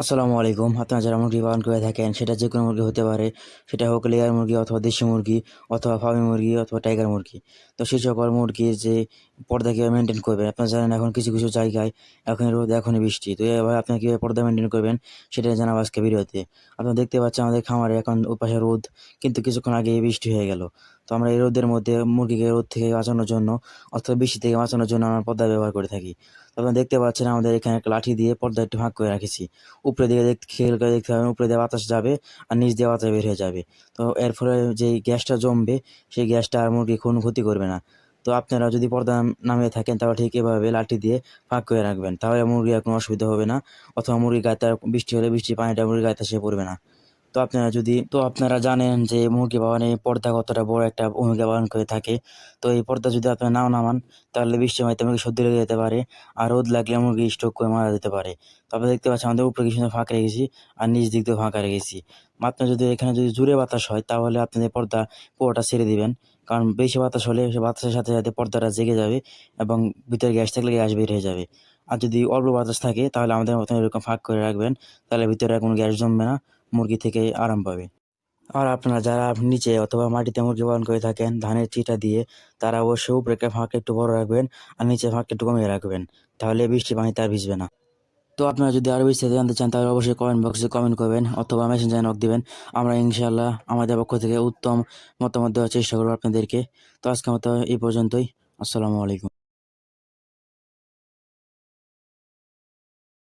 আসসালামু আলাইকুম। আপনারা যারা মুরগি পালন করে থাকেন, সেটা যে কোনো মুরগি হতে পারে। সেটা হোক লেয়ার মুরগি অথবা দেশি মুরগি অথবা ফার্মি মুরগি অথবা টাইগার মুরগি। তো সেই সকল মুরগির যে পর্দা কীভাবে মেনটেন করবেন, আপনারা জানেন এখন কিছু কিছু জায়গায় এখনই রোদ এখনই বৃষ্টি। তো এভাবে আপনারা কীভাবে পর্দা মেনটেন করবেন সেটাই জানাবো আজকে ভিডিওতে। আপনারা দেখতে পাচ্ছেন আমাদের খামারে এখন ওপাশে রোদ, কিন্তু কিছুক্ষণ আগে বৃষ্টি হয়ে গেল। তো আমরা এই রোদের মধ্যে মুরগিকে রোদ থেকে বাঁচানোর জন্য অথবা বৃষ্টি থেকে বাঁচানোর জন্য আমরা পর্দা ব্যবহার করে থাকি। তো আপনারা দেখতে পাচ্ছেন আমাদের এখানে একটা লাঠি দিয়ে পর্দা একটু ভাগ করে রেখেছি। উপরের দিকে খেয়াল করে দেখতে পাবেন, উপরে দিয়ে বাতাস যাবে আর নিচ দিয়ে বাতাস বের হয়ে যাবে। তো এর ফলে যেই গ্যাসটা জমবে, সেই গ্যাসটা আর মুরগির কোনো ক্ষতি করবে না। তো আপনারা যদি পর্দা নামিয়ে থাকেন, তাহলে ঠিক এভাবে লাঠি দিয়ে ফাঁক করে রাখবেন, তাহলে মুরগির আর কোনো অসুবিধা হবে না। অথবা মুরগির গায়ে বৃষ্টি হলে বৃষ্টির পানিটা মুরগির গায়ে এসে পড়বে না। তো আপনারা জানেন যে মুরগি পালনে পর্দা কতটা বড় একটা ভূমিকা পালন করে থাকে। তো এই পর্দা যদি আপনারা নাও নামান, তাহলে বৃষ্টির মাঝে মুরগি সর্দি লেগে যেতে পারে, আর রোদ লাগলে মুরগি স্ট্রোক করে মারা যেতে পারে। তো আপনারা দেখতে পাচ্ছেন আমাদের উপরে কি সুন্দর ফাঁকা রেখেছি, আর নিচ দিক দিয়েও ফাঁকা রেখেছি। আপনার যদি এখানে যদি জোরে বাতাস হয়, তাহলে আপনাদের পর্দা পুরোটা ছেড়ে দিবেন। কারণ বেশি বাতাস হলে সে বাতাসের সাথে সাথে পর্দাটা জেগে যাবে এবং ভিতরে গ্যাস থাকলে গ্যাস বের হয়ে যাবে। আর যদি অল্প বাতাস থাকে, তাহলে আমাদের মতন এরকম ফাঁক করে রাখবেন, তাহলে ভিতরে আর কোনো গ্যাস জমবে না, মুরগি থেকে আরাম পাবে। আর আপনারা যারা নিচে অথবা মাটিতে মুরগি পালন করে থাকেন ধানের চিটা দিয়ে, তারা অবশ্যই উপরে একটা ফাঁক একটু বড় রাখবেন আর নিচে ফাঁক একটু কমিয়ে রাখবেন, তাহলে বৃষ্টি পানিতে আর ভিজবে না। তো আপনারা যদি আরও বিস্তারিত জানতে চান, তাহলে অবশ্যই কমেন্ট বক্সে কমেন্ট করবেন অথবা মেসেঞ্জারে নক দিবেন। আমরা ইনশাআল্লাহ আমাদের পক্ষ থেকে উত্তম মতামত দেওয়ার চেষ্টা করবো আপনাদেরকে। তো আজকের মতো এই পর্যন্তই। আসসালামু আলাইকুম।